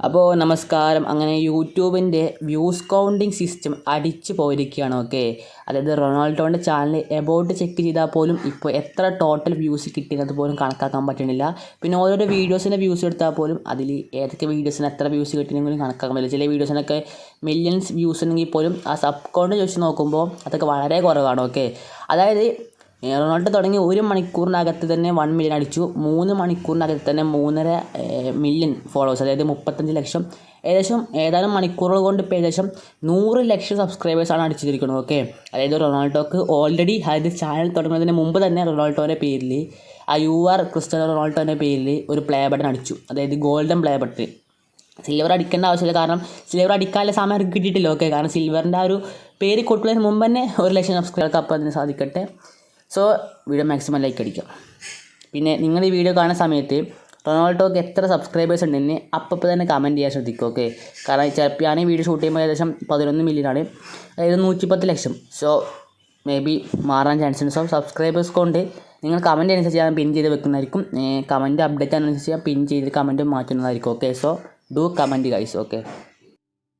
അപ്പോൾ നമസ്കാരം. അങ്ങനെ യൂട്യൂബിൻ്റെ വ്യൂസ് കൗണ്ടിങ് സിസ്റ്റം അടിച്ചു പോയിരിക്കുകയാണ്. ഓക്കെ, അതായത് റൊണാൾഡോൻ്റെ ചാനൽ എബൌട്ട് ചെക്ക് ചെയ്താൽ പോലും ഇപ്പോൾ എത്ര ടോട്ടൽ വ്യൂസ് കിട്ടിയത് പോലും കണക്കാക്കാൻ പറ്റുന്നില്ല. പിന്നെ ഓരോരോ വീഡിയോസിൻ്റെ വ്യൂസ് എടുത്താൽ പോലും അതിൽ ഏതൊക്കെ വീഡിയോസിന് എത്ര വ്യൂസ് കിട്ടിയെങ്കിലും കണക്കാക്കാൻ പറ്റില്ല. ചില വീഡിയോസിനൊക്കെ മില്യൺസ് വ്യൂസ് ഉണ്ടെങ്കിൽ പോലും ആ സബ് കൗണ്ട് ചോദിച്ച് നോക്കുമ്പോൾ അതൊക്കെ വളരെ കുറവാണ്. ഓക്കെ, അതായത് റൊണാൾഡോ തുടങ്ങി 1 മണിക്കൂറിനകത്ത് തന്നെ 1 മില്യൺ അടിച്ചു. 3 മണിക്കൂറിനകത്ത് തന്നെ 3.5 മില്യൺ ഫോളോവേഴ്സ്, അതായത് 35 ലക്ഷം. ഏകദേശം ഏതാനും മണിക്കൂറുകൾ കൊണ്ട് ഇപ്പോൾ ഏകദേശം 100 ലക്ഷം സബ്സ്ക്രൈബേഴ്സാണ് അടിച്ചിരിക്കുന്നത്. ഓക്കെ, അതായത് റൊണാൾഡോക്ക് ഓൾറെഡി അതായത് ചാനൽ തുടങ്ങുന്നതിന് മുമ്പ് തന്നെ റൊണാൾഡോൻ്റെ പേരിൽ ക്രിസ്ത്യാനോ റൊണാൾഡോൻ്റെ പേരിൽ ഒരു പ്ലേ ബട്ടൺ അടിച്ചു, അതായത് ഗോൾഡൻ പ്ലേ ബട്ടൺ. സിൽവർ അടിക്കേണ്ട ആവശ്യമില്ല, കാരണം സിൽവർ അടിക്കാനുള്ള സമയം കിട്ടിയിട്ടില്ല. ഓക്കെ, കാരണം സിൽവറിൻ്റെ ആ ഒരു പേര് കൊടുക്കുന്നതിന് മുമ്പ് തന്നെ 1 ലക്ഷം സബ്സ്ക്രൈബർക്ക് അപ്പോൾ അതിന് സാധിക്കട്ടെ. സോ വീഡിയോ മാക്സിമം ലൈക്ക് അടിക്കാം. പിന്നെ നിങ്ങൾ ഈ വീഡിയോ കാണുന്ന സമയത്ത് റൊണാൾഡോക്ക് എത്ര സബ്സ്ക്രൈബേഴ്സ് ഉണ്ടെന്ന് അപ്പോൾ തന്നെ കമൻറ്റ് ചെയ്യാൻ ശ്രദ്ധിക്കും. ഓക്കെ, കാരണം ചിലപ്പോൾ ഞാൻ ഈ വീഡിയോ ഷൂട്ട് ചെയ്യുമ്പോൾ ഏകദേശം 11 മില്യനാണ്, അതായത് 110 ലക്ഷം. സോ മേ ബി മാറാൻ ചാൻസ് ഉണ്ട്. സോ സബ്സ്ക്രൈബേഴ്സ് കൊണ്ട് നിങ്ങൾ കമൻറ്റ് അനുസരിച്ച് ഞാൻ പിൻ ചെയ്ത് വെക്കുന്നതായിരിക്കും. കമൻറ്റ് അപ്ഡേറ്റ് അനുസരിച്ച് ഞാൻ പിൻ ചെയ്ത് കമൻറ്റ് മാറ്റുന്നതായിരിക്കും. Okay, so do comment guys. Okay.